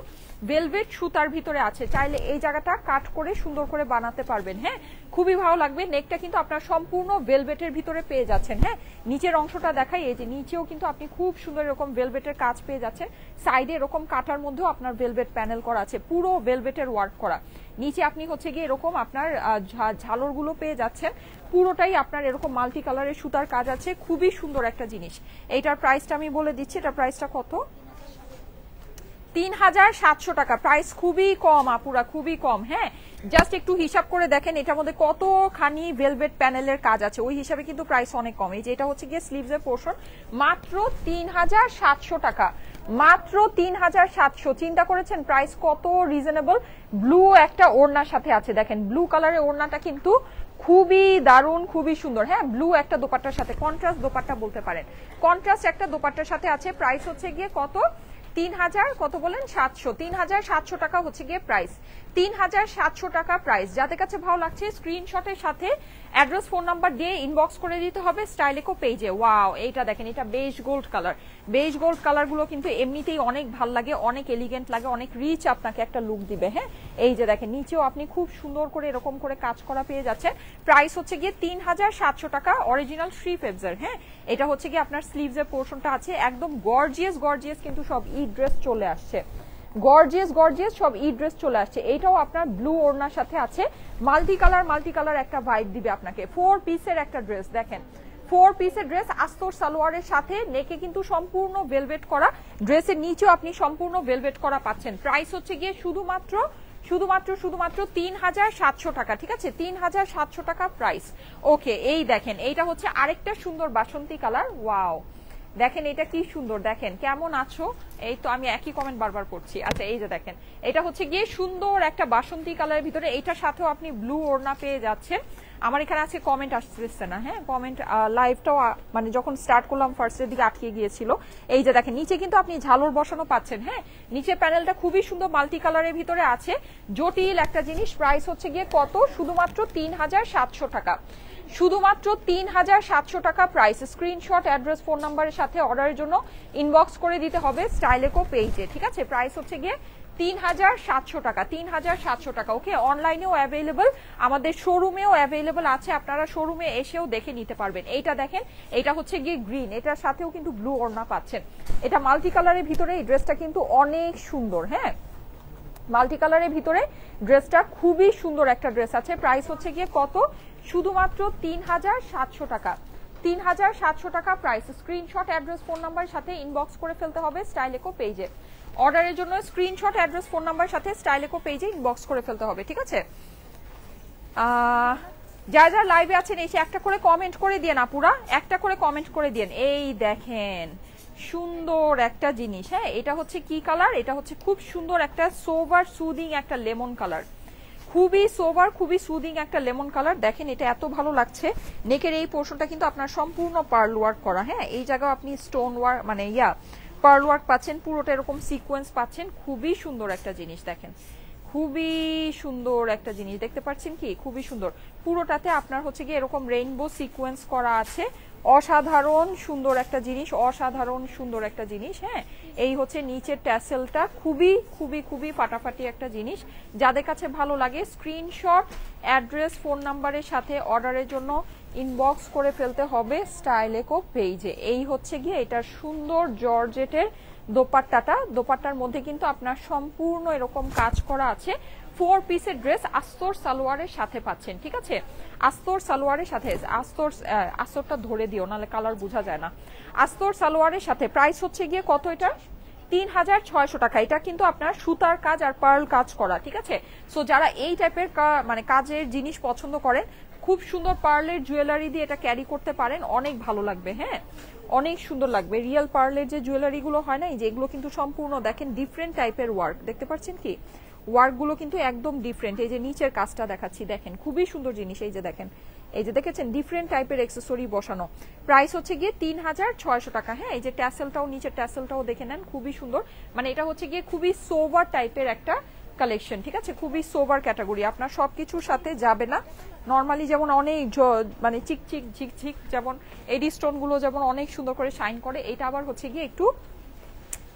ভেলভেট সুতার ভিতরে আছে। চাইলে এই জায়গাটা কাট করে সুন্দর করে বানাতে পারবেন। হ্যাঁ, খুবই ভালো লাগবে। নেকটা কিন্তু আপনার সম্পূর্ণ ভেলভেটের ভিতরে পেয়ে যাচ্ছেন। হ্যাঁ, নিচের অংশটা দেখাই, এই যে নিচেও কিন্তু আপনি খুব সুন্দর এরকম ভেলভেটের কাজ পেয়ে যাচ্ছেন। সাইডে এরকম কাটার মধ্যেও আপনার ভেলভেট প্যানেল করা আছে, পুরো ভেলভেটের ওয়ার্ক করা। নিচে আপনি হচ্ছে গিয়ে এরকম আপনার ঝালরগুলো পেয়ে যাচ্ছেন, পুরোটাই আপনার এরকম মাল্টি কালারের সুতার কাজ আছে। খুবই সুন্দর একটা জিনিস। এইটার প্রাইসটা আমি বলে দিচ্ছি, এটার প্রাইসটা কত? 3700 টাকা। প্রাইস খুবই কম আপুরা, খুবই কম। হ্যাঁ, জাস্ট একটু হিসাব করে দেখেন এটার মধ্যে কতখানি ভেলভেট প্যানেলের কাজ আছে, ওই হিসাবে কিন্তু প্রাইস অনেক কম। এই যে এটা হচ্ছে গিয়ে স্লিভসের পোর্শন, মাত্র 3700 টাকা, মাত্র 3700। চিন্তা করেছেন প্রাইস কত রিজনেবল। ব্লু একটা ওড়নার সাথে আছে, দেখেন ব্লু কালারের ওড়নাটা কিন্তু খুবই দারুণ, খুবই সুন্দর। হ্যাঁ, ব্লু একটা দোপাট্টার সাথে, কন্ট্রাস্ট দোপাট্টা বলতে পারেন, কন্ট্রাস্ট একটা দোপাট্টার সাথে আছে। প্রাইস হচ্ছে গিয়ে কত? 3000 কত বলেন? 700। 3700 টাকা হচ্ছে গিয়ে প্রাইস, 3700 টাকা প্রাইস। যাদের কাছে ভালো লাগছে স্ক্রিনশটের সাথে অ্যাড্রেস, ফোন নাম্বার দিয়ে ইনবক্স করে দিতে হবে স্টাইলেকো পেজে। ওয়াও, এইটা দেখেন, এটা beige gold colour. Beige gold colour গুলো কিন্তু এমনিতেই অনেক ভাল লাগে, অনেক এলিগেন্ট লাগে, অনেক রিচ আপনাকে একটা লুক দিবে। হ্যাঁ, এই যে দেখেন নিচেও আপনি খুব সুন্দর করে এরকম করে কাজ করা পেয়ে যাচ্ছেন। প্রাইস হচ্ছে গিয়ে 3700 টাকা, অরিজিনাল 3 ফেবজার। হ্যাঁ, এটা হচ্ছে গিয়ে আপনার স্লিভসের পোর্শনটা আছে, একদম গর্জিয়াস গর্জিয়াস কিন্তু সব ঈদ ড্রেস চলে আসছে, গর্জিয়াস গর্জিয়াস সব ঈদ ড্রেস চলে আসছে। এইটাও আপনার ব্লু ওড়নার সাথে আছে, মাল্টি কালার একটা ভাইব দিবে আপনাকে। 4 পিসের একটা ড্রেস, দেখেন 4 পিসের ড্রেস আস্তর সালোয়ারের সাথে, নেকে কিন্তু সম্পূর্ণ ভেলভেট করা, ড্রেসের নিচেও আপনি সম্পূর্ণ ভেলভেট করা পাচ্ছেন। প্রাইস হচ্ছে গিয়ে শুধুমাত্র 3700 টাকা, ঠিক আছে? 3700 টাকা প্রাইস। ওকে, এই দেখেন এইটা হচ্ছে আরেকটা সুন্দর বাসন্তী কালার। ওয়াও, দেখেন এটা কি সুন্দর, দেখেন কেমন আছো? এই তো আমি একই কমেন্ট বারবার করছি। আচ্ছা, এই যে দেখেন এটা হচ্ছে গিয়ে সুন্দর একটা বাসন্তী কালারের ভিতরে, এইটার সাথেও আপনি ব্লু ওড়না পেয়ে যাচ্ছেন। আমার এখানে আছে কমেন্ট আসতেছে না। হ্যাঁ, কমেন্ট লাইভটাও মানে যখন স্টার্ট করলাম ফার্স্টের দিকে আটকে গিয়েছিল। এই যে দেখেন নিচে কিন্তু আপনি ঝালর বসানো পাচ্ছেন। হ্যাঁ, নিচে প্যানেলটা খুবই সুন্দর মাল্টি কালারের ভিতরে আছে, জটিল একটা জিনিস। প্রাইস হচ্ছে গিয়ে কত? শুধুমাত্র 3700 টাকা, শুধুমাত্র 3700 টাকা প্রাইস। স্ক্রিনশট, অ্যাড্রেস, ফোন নাম্বারের সাথে অর্ডারের জন্য ইনবক্স করে দিতে হবে স্টাইলেকো পেজে, ঠিক আছে? প্রাইস হচ্ছে গিয়ে 3700 টাকা, 3700 টাকা। ওকে, অনলাইনেও অ্যাভেলেবল, আমাদের শোরুমেও অ্যাভেলেবল আছে, আপনারা শোরুমে এসেও দেখে নিতে পারবেন। এইটা দেখেন, এটা হচ্ছে গিয়ে গ্রিন, এটার সাথেও কিন্তু ব্লু ওড়না পাচ্ছেন। এটা মাল্টি কালারের ভিতরে, এই ড্রেসটা কিন্তু অনেক সুন্দর। হ্যাঁ, মাল্টি কালারের ভিতরে ড্রেসটা খুবই সুন্দর একটা ড্রেস আছে। প্রাইস হচ্ছে গিয়ে কত? শুধুমাত্র 3700 টাকা, 3700 টাকা প্রাইস। স্ক্রিনশট, অ্যাড্রেস, ফোন নাম্বারের সাথে ইনবক্স করে ফেলতে হবে স্টাইলেকো পেজে। অর্ডারের জন্য স্ক্রিনশট, অ্যাড্রেস, ফোন নাম্বারের সাথে স্টাইলেকো পেজে ইনবক্স করে ফেলতে হবে, ঠিক আছে? যারা যারা লাইভে আছেন এসে একটা করে কমেন্ট করে দিয়েন আপুরা, একটা করে কমেন্ট করে দিয়েন। এই দেখেন সুন্দর একটা জিনিস। হ্যাঁ, এটা হচ্ছে কি কালার? এটা হচ্ছে খুব সুন্দর একটা সোভার সুদিং একটা লেমন কালার, খুবই সোভার, খুবই সুদিং একটা লেমন কালার। দেখেন এটা এত ভালো লাগছে। নেকের এই পোর্শনটা কিন্তু আপনার সম্পূর্ণ পার্ল ওয়ার্ক করা। হ্যাঁ, এই জায়গায় আপনি স্টোন ওয়ার্ক মানে পার্ল ওয়ার্ক পাচ্ছেন, পুরোটা এরকম সিকোয়েন্স পাচ্ছেন, খুবই সুন্দর একটা জিনিস দেখেন, খুবই সুন্দর একটা জিনিস দেখতে পাচ্ছেন কি, খুবই সুন্দর। পুরোটাতে আপনার হচ্ছে গিয়ে এরকম রেইনবো সিকোয়েন্স করা আছে, অসাধারণ সুন্দর একটা জিনিস, অসাধারণ সুন্দর একটা জিনিস। হ্যাঁ, এই হচ্ছে নিচের ট্যাসেলটা, খুবই খুবই খুবই ফাটাফাটি একটা জিনিস। যাদের কাছে ভালো লাগে স্ক্রিনশট, অ্যাড্রেস, ফোন নাম্বারের সাথে অর্ডারের জন্য ইনবক্স করে ফেলতে হবে স্টাইল ইকো পেজে। এই হচ্ছে গিয়ে এটার সুন্দর জর্জেটের দোপাট্টাটা, দোপাট্টার মধ্যে কিন্তু আপনার সম্পূর্ণ এরকম কাজ করা আছে। 4 পিসের ড্রেস আস্তর সালোয়ারের সাথে পাচ্ছেন, ঠিক আছে, আস্তর সালোয়ারের সাথে। আস্তরটা ধরে দিও, নাহলে কালার বোঝা যায় না। আস্তর সালোয়ারের সাথে প্রাইস হচ্ছে গিয়ে কত, এটা 3600 টাকা। এটা কিন্তু আপনার সুতার কাজ আর পার্ল কাজ করা, ঠিক আছে। সো যারা এই টাইপের মানে কাজের জিনিস পছন্দ করেন, খুব সুন্দর পার্লের জুয়েলারি দিয়ে এটা ক্যারি করতে পারেন, অনেক ভালো লাগবে। হ্যাঁ, অনেক সুন্দর লাগবে। রিয়েল পার্লের যে জুয়েলারি গুলো হয় না, এই যে এগুলো কিন্তু সম্পূর্ণ দেখেন ডিফারেন্ট টাইপের ওয়ার্ক, দেখতে পাচ্ছেন কি, ওয়ার্ক গুলো কিন্তু একদম ডিফারেন্ট। এই যে নিচের কাজটা দেখাচ্ছি, দেখেন খুবই সুন্দর জিনিস। এই যে দেখেন, এই যে দেখেছেন ডিফারেন্ট টাইপের অ্যাকসেসরি বসানো। প্রাইস হচ্ছে গিয়ে 3600 টাকা। হ্যাঁ, এই যে ট্যাসেলটাও, নিচের ট্যাসেলটাও দেখে নেন, খুবই সুন্দর। মানে এটা হচ্ছে গিয়ে খুবই সোবার টাইপের একটা কালেকশন, ঠিক আছে, খুবই সোবার ক্যাটাগরি। আপনার সবকিছুর সাথে যাবে না। নর্মালি যেমন অনেক মানে চিকচিক ঝিকঝিক, যেমন এডি স্টোন গুলো যেমন অনেক সুন্দর করে শাইন করে, এটা আবার হচ্ছে গিয়ে একটু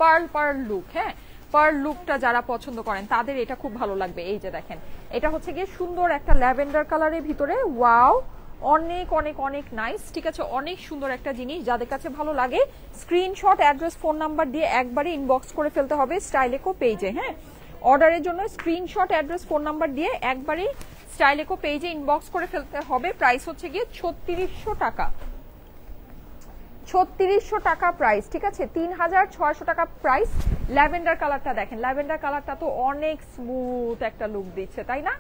পার্ল পার্ল লুক। হ্যাঁ, পার্ল লুকটা যারা পছন্দ করেন তাদের এটা খুব ভালো লাগবে। এই যে দেখেন, এটা হচ্ছে গিয়ে সুন্দর একটা ল্যাভেন্ডার কালারের ভিতরে, ওয়াও, অনেক অনেক অনেক নাইস, ঠিক আছে, অনেক সুন্দর একটা জিনিস। যাদের কাছে ভালো লাগে স্ক্রিনশট, অ্যাড্রেস, ফোন নাম্বার দিয়ে একবারে ইনবক্স করে ফেলতে হবে স্টাইল ইকো পেজে। হ্যাঁ, অর্ডারের জন্য স্ক্রিনশট, অ্যাড্রেস, ফোন নাম্বার দিয়ে একবারে স্টাইল ইকো পেজে ইনবক্স করে ফেলতে হবে। প্রাইস হচ্ছে গিয়ে 3600 টাকা, 3600 টাকা প্রাইস, ঠিক আছে, 3600 টাকা প্রাইস। ল্যাভেন্ডার কালারটা দেখেন, ল্যাভেন্ডার কালারটা তো অনেক স্মুথ একটা লুক দিচ্ছে, তাই না,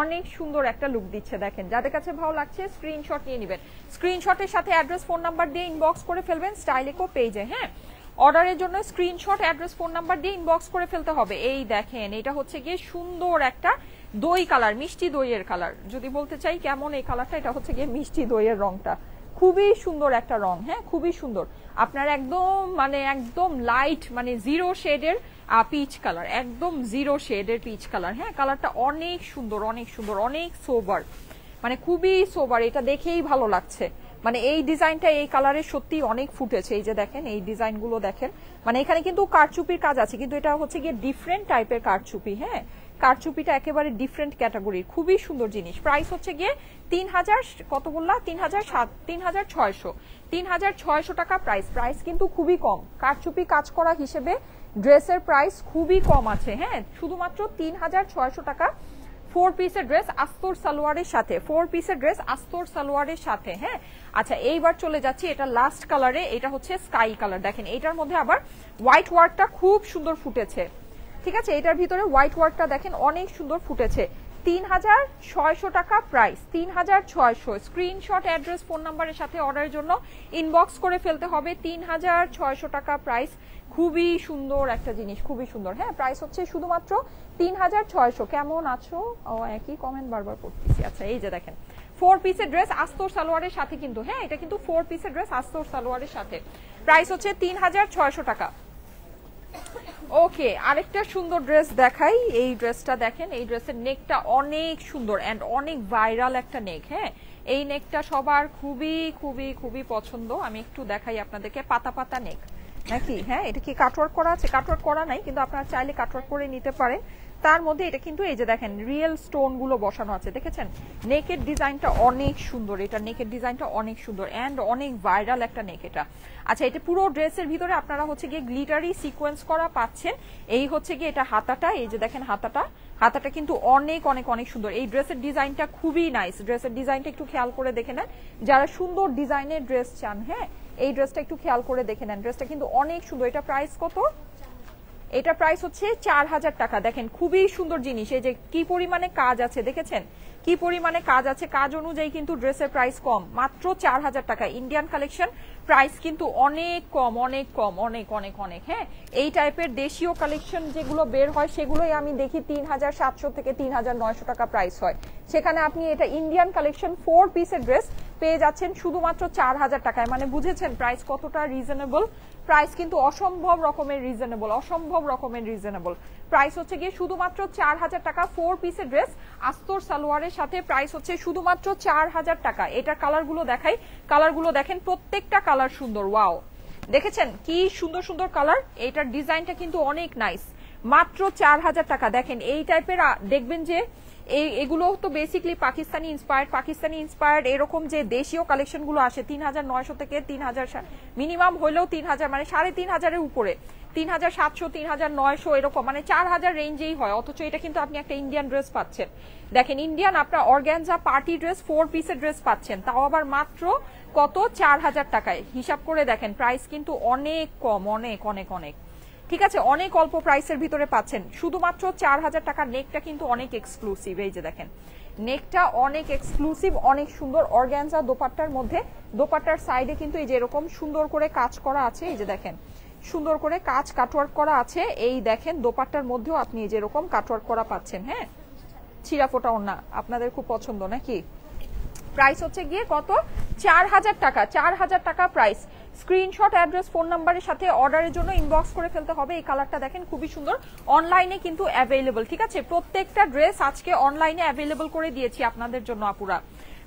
অনেক সুন্দর একটা লুক দিচ্ছে। দেখেন, যাদের কাছে ভালো লাগছে স্ক্রিনশট নিয়ে নেবেন, স্ক্রিনশটের সাথে অ্যাড্রেস, ফোন নাম্বার দিয়ে ইনবক্স করে ফেলবেন স্টাইল ইকো পেজে। হ্যাঁ, অর্ডারের জন্য স্ক্রিনশট, অ্যাড্রেস, ফোন নাম্বার দিয়ে ইনবক্স করে ফেলতে হবে। এই দেখেন, এটা হচ্ছে গিয়ে সুন্দর একটা দই কালার, মিষ্টি দইয়ের কালার যদি বলতে চাই। কেমন এই কালারটা, এটা হচ্ছে গিয়ে মিষ্টি দইয়ের রংটা, খুবই সুন্দর একটা রং। হ্যাঁ, খুবই সুন্দর। আপনার একদম মানে একদম লাইট মানে জিরো শেডের পিচ কালার, একদম জিরো শেডের পিচ কালার। হ্যাঁ, কালারটা অনেক সুন্দর, অনেক সুন্দর, অনেক সোবার, মানে খুবই সোবার। এটা দেখেই ভালো লাগছে। মানে এই ডিজাইনটা এই কালারে সত্যি অনেক ফুটেছে। এই যে দেখেন, এই ডিজাইনগুলো দেখেন, মানে এখানে কিন্তু কারচুপির কাজ আছে, কিন্তু এটা হচ্ছে গিয়ে ডিফারেন্ট টাইপের কারচুপি। হ্যাঁ, কারচুপিটা একেবারে ডিফারেন্ট ক্যাটাগরির, খুবই সুন্দর জিনিস। প্রাইস হচ্ছে গিয়ে 3000, কত বললা, 3600 টাকা প্রাইস। প্রাইস কিন্তু খুবই কম, কারচুপি কাজ করা হিসেবে ড্রেসের প্রাইস খুবই কম আছে। হ্যাঁ, শুধুমাত্র 3600 টাকা 4 পিসের ড্রেস আস্তর সালোয়ারের সাথে, 4 পিসের ড্রেস আস্তর সালোয়ারের সাথে। হ্যাঁ, আচ্ছা, এইবার চলে যাচ্ছি এটা লাস্ট কালারে, এটা হচ্ছে স্কাই কালার। দেখেন, এটার মধ্যে আবার হোয়াইট ওয়ার্কটা খুব সুন্দর ফুটেছে, ঠিক আছে, এটার ভিতরে হোয়াইট ওয়ার্কটা দেখেন অনেক সুন্দর ফুটেছে। 3600 টাকা প্রাইস, 3600। স্ক্রিনশট, অ্যাড্রেস, ফোন নাম্বারের সাথে অর্ডারের জন্য ইনবক্স করে ফেলতে হবে। 3600 টাকা প্রাইস, খুবই সুন্দর একটা জিনিস, খুবই সুন্দর। হ্যাঁ, প্রাইস হচ্ছে শুধুমাত্র 3600। কেমন আছো, ও একই কমেন্ট বারবার পড়তেছি। আচ্ছা, এই যে দেখেন 4 পিসের ড্রেস আস্তর সালোয়ারের সাথে কিন্তু। হ্যাঁ, এটা কিন্তু 4 পিসের ড্রেস আস্তর সালোয়ারের সাথে। প্রাইস হচ্ছে 3600 টাকা। ওকে, আরেকটা সুন্দর ড্রেস দেখাই। এই ড্রেসটা দেখেন, এই ড্রেসের নেকটা অনেক সুন্দর এন্ড অনেক ভাইরাল একটা নেক। হ্যাঁ, এই নেকটা সবার খুবই খুবই খুবই পছন্দ। আমি একটু দেখাই আপনাদেরকে, পাতা পাতা নেক নাকি। হ্যাঁ, এটা কি কাটওয়ার্ক করা আছে? কাটওয়ার্ক করা নাই, কিন্তু আপনারা চাইলে কাটওয়ার্ক করে নিতে পারেন। তার মধ্যে এটা কিন্তু এই যে দেখেন রিয়েল স্টোন গুলো বসানো আছে, দেখেছেন, নেকের ডিজাইনটা অনেক সুন্দর। এটা নেকের ডিজাইনটা অনেক সুন্দর এন্ড অনেক ভাইরাল একটা নেক এটা। আচ্ছা, এটা পুরো ড্রেসের ভিতরে আপনারা হচ্ছে গিয়ে গ্লিটারি সিকোয়েন্স করা পাচ্ছেন। এই হচ্ছে গিয়ে এটা হাতাটা, এই যে দেখেন হাতাটা, হাতাটা কিন্তু অনেক অনেক অনেক সুন্দর। এই ড্রেসের ডিজাইনটা খুবই নাইস। ড্রেসের ডিজাইনটা একটু খেয়াল করে দেখে নেন, যারা সুন্দর ডিজাইনের ড্রেস চান। হ্যাঁ, এই ড্রেসটা একটু খেয়াল করে দেখে নেন, ড্রেসটা কিন্তু অনেক সুন্দর। এটা প্রাইস কত? এটা প্রাইস হচ্ছে 4000 টাকা। দেখেন, খুবই সুন্দর জিনিস, এই যে কি পরিমাণে কাজ আছে দেখেছেন, কি পরিমাণে কাজ আছে, কাজ অনুযায়ী কিন্তু ড্রেসের প্রাইস কম, মাত্র 4000 টাকা। ইন্ডিয়ান কালেকশন, প্রাইস কিন্তু অনেক কম, অনেক কম, অনেক অনেক অনেক। হ্যাঁ, এই টাইপের দেশীয় কালেকশন যেগুলো বের হয় সেগুলোই আমি দেখি 3700 থেকে 3900 টাকা প্রাইস হয়, সেখানে আপনি এটা ইন্ডিয়ান কালেকশন 4 পিসের ড্রেস পেয়ে যাচ্ছেন শুধুমাত্র 4000 টাকায়। মানে বুঝেছেন প্রাইস কতটা রিজনেবল, প্রাইস কিন্তু অসম্ভব রকমের রিজনেবল, অসম্ভব রকমের রিজনেবল। প্রাইস হচ্ছে গিয়ে শুধুমাত্র 4000 টাকা, 4 পিসের ড্রেস আস্তর সালোয়ারের সাথে, প্রাইস হচ্ছে শুধুমাত্র 4000 টাকা। এটার কালারগুলো দেখাই, কালারগুলো দেখেন, প্রত্যেকটা কালার সুন্দর। ওয়াও, দেখেছেন কি সুন্দর সুন্দর কালার, এইটার ডিজাইনটা কিন্তু অনেক নাইস। মাত্র 4000 টাকা। দেখেন এই টাইপের দেখবেন যে এগুলো তো বেসিকলি পাকিস্তানি ইন্সপায়ার্ড এরকম যে দেশীয় কালেকশন গুলো আসে 3900 থেকে 3000, মিনিমাম হইলেও 3000, মানে 3500 এর উপরে, 3700, 3900 এরকম, মানে 4000 রেঞ্জেই হয়। অথচ এটা কিন্তু আপনি একটা ইন্ডিয়ান ড্রেস পাচ্ছেন। দেখেন ইন্ডিয়ান আপনার অর্গানজা পার্টি ড্রেস 4 পিসের ড্রেস পাচ্ছেন, তাও আবার মাত্র কত, 4000 টাকায়। হিসাব করে দেখেন প্রাইস কিন্তু অনেক কম, অনেক অনেক অনেক, ঠিক আছে, অনেক অল্প প্রাইসের ভিতরে পাচ্ছেন শুধুমাত্র 4000 টাকার। নেকটা কিন্তু অনেক এক্সক্লুসিভ, এই যে দেখেন নেকটা অনেক এক্সক্লুসিভ, অনেক সুন্দর অর্গানজা দোপাট্টার মধ্যে। দোপাট্টার সাইডে কিন্তু এই যে এরকম সুন্দর করে কাজ করা আছে, এই যে দেখেন সুন্দর করে কাজ কাটওয়ার্ক করা আছে। এই দেখেন দোপাট্টার মধ্যেও আপনি এই যে এরকম কাটওয়ার্ক করা পাচ্ছেন। হ্যাঁ, ছিঁড়া ফোটা ওড়না আপনাদের খুব পছন্দ নাকি? প্রাইস হচ্ছে গিয়ে কত, 4000 টাকা, 4000 টাকা প্রাইস। স্ক্রিনশট, অ্যাড্রেস, ফোন নাম্বারের সাথে অর্ডারের জন্য ইনবক্স করে ফেলতে হবে। এই কালারটা দেখেন খুবই সুন্দর, অনলাইনে কিন্তু অ্যাভেলেবল, ঠিক আছে। প্রত্যেকটা ড্রেস আজকে অনলাইনে অ্যাভেলেবল করে দিয়েছি আপনাদের জন্য আপুরা,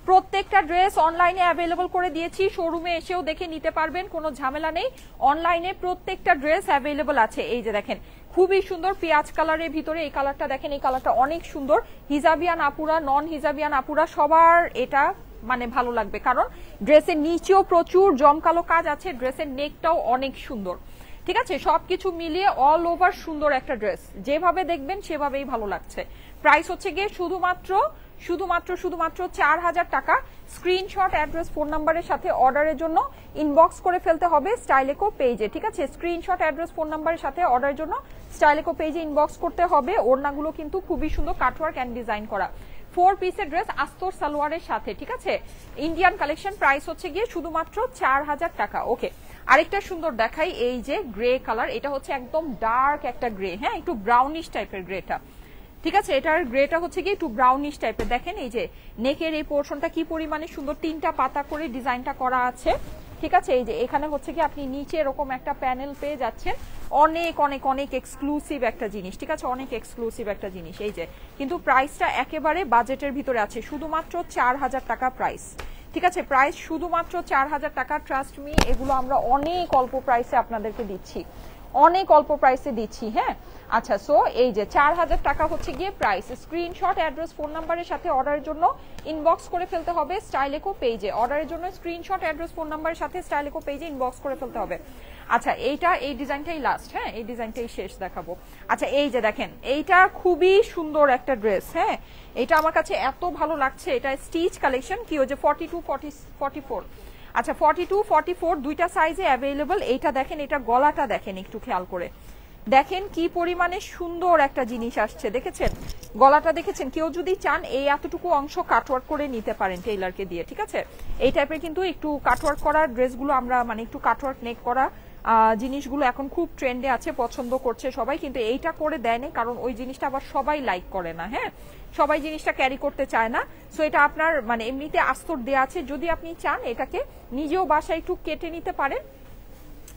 প্রত্যেকটা ড্রেস অনলাইনে অ্যাভেলেবল করে দিয়েছি। শোরুমে এসেও দেখে নিতে পারবেন, কোনো ঝামেলা নেই। অনলাইনে প্রত্যেকটা ড্রেস অ্যাভেলেবল আছে। এই যে দেখেন খুবই সুন্দর পেঁয়াজ কালারের ভিতরে এই কালারটা দেখেন, এই কালারটা অনেক সুন্দর। হিজাবিয়ান আপুরা, নন হিজাবিয়ান আপুরা সবার এটা মানে ভালো লাগবে, কারণ ড্রেসের নিচেও প্রচুর জমকালো কাজ আছে, ড্রেসের নেকটাও অনেক সুন্দর, ঠিক আছে। সবকিছু মিলিয়ে অল ওভার সুন্দর একটা ড্রেস, যেভাবে দেখবেন সেভাবেই ভালো লাগছে। প্রাইস হচ্ছে গিয়ে শুধুমাত্র 4000 টাকা। স্ক্রিনশট, অ্যাড্রেস, ফোন নাম্বারের সাথে অর্ডারের জন্য ইনবক্স করে ফেলতে হবে স্টাইলেকো পেজে, ঠিক আছে। স্ক্রিনশট, অ্যাড্রেস, ফোন নাম্বারের সাথে অর্ডারের জন্য স্টাইলেকো পেজে ইনবক্স করতে হবে। ওড়নাগুলো কিন্তু খুবই সুন্দর কাটওয়ার্ক এন্ড ডিজাইন করা, 4 পিসের ড্রেস আস্তর সালোয়ারের সাথে, ঠিক আছে। ইন্ডিয়ান কালেকশন, প্রাইস হচ্ছে গিয়ে শুধুমাত্র 4000 টাকা। ওকে, আরেকটা সুন্দর দেখাই, এই যে গ্রে কালার, এটা হচ্ছে একদম ডার্ক একটা গ্রে, হ্যাঁ একটু ব্রাউনিশ টাইপের গ্রেটা, ঠিক আছে। এটার গ্রেটা হচ্ছে কি একটু ব্রাউনিশ টাইপের। দেখেন এই যে নেকের এই পোর্শনটা কি পরিমাণে সুন্দর, 3টা পাতা করে ডিজাইনটা করা আছে, ঠিক আছে। এই যে এখানে হচ্ছে কি আপনি নিচে এরকম একটা প্যানেল পেয়ে যাচ্ছেন, অনেক অনেক অনেক এক্সক্লুসিভ একটা জিনিস, ঠিক আছে, অনেক এক্সক্লুসিভ একটা জিনিস। এই যে কিন্তু প্রাইসটা একেবারে বাজেটের ভিতরে আছে, শুধুমাত্র 4000 টাকা প্রাইস, ঠিক আছে। প্রাইস শুধুমাত্র 4000 টাকা। ট্রাস্ট মি, এগুলো আমরা অনেক অল্প প্রাইসে আপনাদেরকে দিচ্ছি, অনেক অল্প প্রাইসে দিচ্ছি। হ্যাঁ, আচ্ছা, সো এই যে 4000 টাকা হচ্ছে গিয়ে প্রাইস। স্ক্রিনশট, অ্যাড্রেস, ফোন নাম্বারের সাথে অর্ডারের জন্য ইনবক্স করে ফেলতে হবে স্টাইলেকো পেজে। অর্ডারের জন্য স্ক্রিনশট, অ্যাড্রেস, ফোন নাম্বারের সাথে স্টাইলেকো পেজে ইনবক্স করে ফেলতে হবে। আচ্ছা, এই ডিজাইনটাই লাস্ট, হ্যাঁ এই ডিজাইনটাই শেষ দেখাবো। আচ্ছা, এই যে দেখেন এইটা খুবই সুন্দর একটা ড্রেস, হ্যাঁ এটা আমার কাছে এত ভালো লাগছে। এটা স্টিচ কালেকশন, কি হচ্ছে 42, 44, আচ্ছা 42, 44 দুইটা সাইজে অ্যাভেলেবল। এইটা দেখেন, এটা গলাটা দেখেন একটু খেয়াল করে, দেখেন কি পরিমাণে সুন্দর একটা জিনিস আসছে, দেখেছেন গলাটা, দেখেছেন। কেউ যদি চান এই এতটুকু অংশ কাটওয়ার্ক করে নিতে পারেন টেইলারকে দিয়ে, ঠিক আছে। এই টাইপের কিন্তু একটু কাটওয়ার্ক করা ড্রেসগুলো আমরা মানে একটু কাটওয়ার্ক নেক করা জিনিসগুলো এখন খুব ট্রেন্ডে আছে, পছন্দ করছে সবাই, কিন্তু এইটা করে দেয়নি কারণ ওই জিনিসটা আবার সবাই লাইক করে না, হ্যাঁ সবাই জিনিসটা ক্যারি করতে চায় না। সো এটা আপনার মানে এমনিতে আস্তর দেয়া আছে, যদি আপনি চান এটাকে নিজেও বাসায় একটু কেটে নিতে পারেন,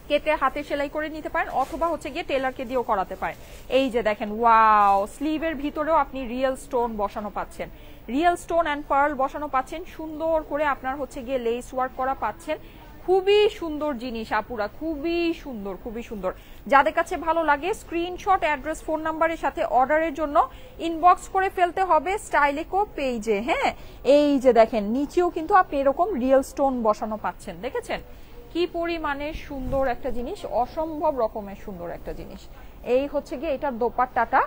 কেটে হাতে সেলাই করে নিতে পারেন, অথবা হচ্ছে গিয়ে টেলারকে দিয়েও করাতে পারেন। এই যে দেখেন, ওয়াও, স্লিভের ভিতরেও আপনি রিয়েল স্টোন বসানো পাচ্ছেন, রিয়েল স্টোন অ্যান্ড পার্ল বসানো পাচ্ছেন, সুন্দর করে আপনার হচ্ছে গিয়ে লেস ওয়ার্ক করা পাচ্ছেন। খুবই সুন্দর জিনিস আপুরা, খুবই সুন্দর, খুবই সুন্দর। যাদের কাছে ভালো লাগে স্ক্রিনশট, অ্যাড্রেস, ফোন নাম্বারের সাথে অর্ডারের জন্য ইনবক্স করে ফেলতে হবে স্টাইলেকো পেজে। হ্যাঁ, এই যে দেখেন নিচেও কিন্তু আপনি এরকম রিয়েল স্টোন বসানো পাচ্ছেন, দেখেছেন কি পরিমাণে সুন্দর একটা জিনিস, অসম্ভব রকমের সুন্দর একটা জিনিস। এই হচ্ছে গিয়ে এটার দোপাট্টাটা,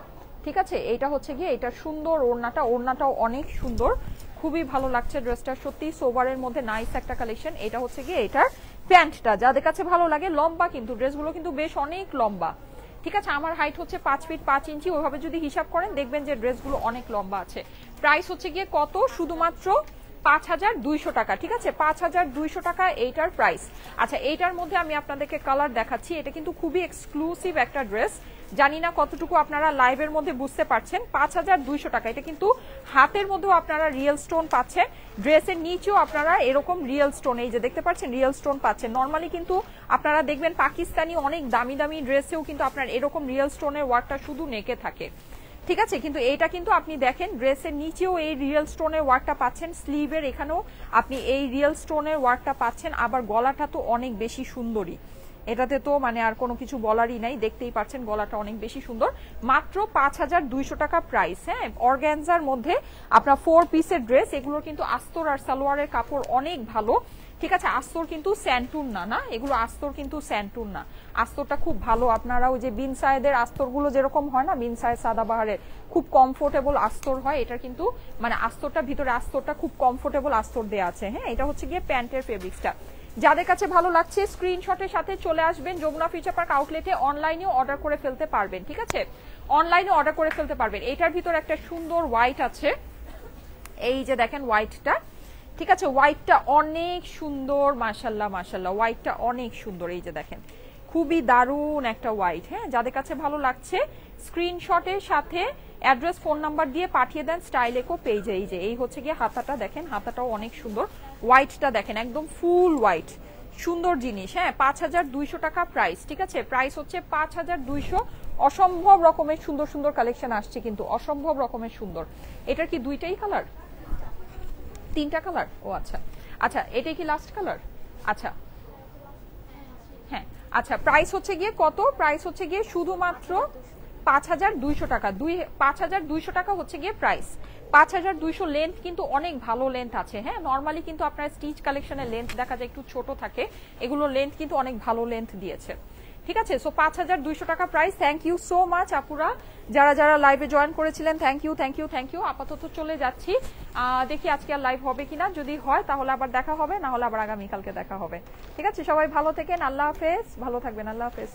ঠিক আছে। এটা হচ্ছে গিয়ে এটা সুন্দর ওড়নাটা, ওড়নাটাও অনেক সুন্দর, খুবই ভালো লাগছে ড্রেসটা, সত্যি সোবারের মধ্যে নাইস একটা কালেকশন। এটা হচ্ছে গিয়ে এটার প্যান্টটা, যাদের কাছে ভালো লাগে, লম্বা কিন্তু ড্রেসগুলো কিন্তু বেশ অনেক লম্বা, ঠিক আছে, আমার হাইট হচ্ছে 5 ফিট 5 ইঞ্চি, ওইভাবে যদি হিসাব করেন দেখবেন যে ড্রেসগুলো অনেক লম্বা আছে। প্রাইস হচ্ছে গিয়ে কত, শুধুমাত্র 5200 টাকা। ঠিক আছে, 5200 টাকা এইটার প্রাইস। আচ্ছা, এইটার মধ্যে আমি আপনাদেরকে কালার দেখাচ্ছি, এটা কিন্তু খুবই এক্সক্লুসিভ একটা ড্রেস, জানি না কতটুকু আপনারা লাইভের মধ্যে বুঝতে পারছেন। 5200 টাকা, এটা কিন্তু হাতের মধ্যেও আপনারা রিয়েল স্টোন পাচ্ছেন, ড্রেসের নিচেও আপনারা এরকম রিয়েল স্টোন, এই যে দেখতে পাচ্ছেন রিয়েল স্টোন পাচ্ছেন। নর্মালি কিন্তু আপনারা দেখবেন পাকিস্তানি অনেক দামি দামি ড্রেসেও কিন্তু আপনার এরকম রিয়েল স্টোনের ওয়ার্কটা শুধু নেকে থাকে। ঠিক আছে, কিন্তু এটা কিন্তু আপনি দেখেন ড্রেসের নিচেও এই রিয়েল স্টোনের ওয়ার্কটা পাচ্ছেন, স্লিভের এখানেও আপনি এই রিয়েল স্টোনের ওয়ার্কটা পাচ্ছেন, আবার গলাটা তো অনেক বেশি সুন্দরী, এটাতে তো মানে আর কোনো কিছু বলারই নাই, দেখতেই পাচ্ছেন গলাটা অনেক বেশি সুন্দর। মাত্র 5200 টাকা প্রাইস। হ্যাঁ, অর্গানজার মধ্যে আপনার 4 পিসের ড্রেস, এগুলোর কিন্তু আস্তর আর সালোয়ারের কাপড় অনেক ভালো। ঠিক আছে, আস্তর কিন্তু স্যান্টুন না, না এগুলো আস্তর কিন্তু স্যান্টুন না, আস্তরটা খুব ভালো। আপনারা ওই যে বিন সায়েদের আস্তরগুলো যেরকম হয় না, বিন সায়েদ সাদাবাহারের খুব কমফোর্টেবল আস্তর হয়, এটার কিন্তু মানে আস্তরটা ভিতরে আস্তরটা খুব কমফোর্টেবল আস্তর দেওয়া আছে। হ্যাঁ, এটা হচ্ছে গিয়ে প্যান্টের ফেব্রিক্সটা। যাদের কাছে ভালো লাগছে স্ক্রিনশটের সাথে চলে আসবেন যমুনা ফিউচার পার্ক আউটলেটে, অনলাইনেও অর্ডার করে ফেলতে পারবেন। ঠিক আছে, অনলাইনে অর্ডার করে ফেলতে পারবেন। এটার ভিতর একটা সুন্দর হোয়াইট আছে, এই যে দেখেন হোয়াইটটা। ঠিক আছে, হোয়াইটটা অনেক সুন্দর, মাশাল্লাহ মাশাল্লাহ, হোয়াইটটা অনেক সুন্দর, এই যে দেখেন খুবই দারুণ একটা হোয়াইট। হ্যাঁ, যাদের কাছে ভালো লাগছে স্ক্রিনশটের সাথে অ্যাড্রেস ফোন নাম্বার দিয়ে পাঠিয়ে দেন স্টাইল ইকো পেজে। এই যে এই হচ্ছে গিয়ে হাতাটা, দেখেন হাতাটাও অনেক সুন্দর, হোয়াইটটা দেখেন একদম ফুল হোয়াইট, সুন্দর জিনিস। হ্যাঁ, 5200 টাকা প্রাইস। ঠিক আছে, প্রাইস হচ্ছে 5200। অসম্ভব রকমের সুন্দর সুন্দর কালেকশন আসছে, কিন্তু অসম্ভব রকমের সুন্দর। এটার কি দুইটাই কালার, 3টা কালার? ও আচ্ছা আচ্ছা, এটাই কি লাস্ট কালার? আচ্ছা হ্যাঁ, আচ্ছা প্রাইস হচ্ছে গিয়ে কত, প্রাইস হচ্ছে গিয়ে শুধুমাত্র 5200 টাকা। 5200 টাকা হচ্ছে গিয়ে প্রাইস। 5200 লেন্থ কিন্তু অনেক ভালো লেন্থ আছে। হ্যাঁ, নর্মালি কিন্তু আপনার স্টিচ কালেকশনের লেন্থ দেখা যায় একটু ছোট থাকে, এগুলো লেন্থ কিন্তু অনেক ভালো লেন্থ দিয়েছে। ঠিক আছে, সো 5200 টাকা price. Thank you so much আপুরা, যারা যারা লাইভে জয়েন করেছিলেন, thank you thank you thank you. আপাতত চলে যাচ্ছি, দেখি আজকে আর লাইভ হবে কিনা, যদি হয় তাহলে আবার দেখা হবে, না হলে আবার আগামীকালকে দেখা হবে। ঠিক আছে, সবাই ভালো থেকেন, আল্লাহ হাফেজ, ভালো থাকবেন, আল্লাহ হাফেজ।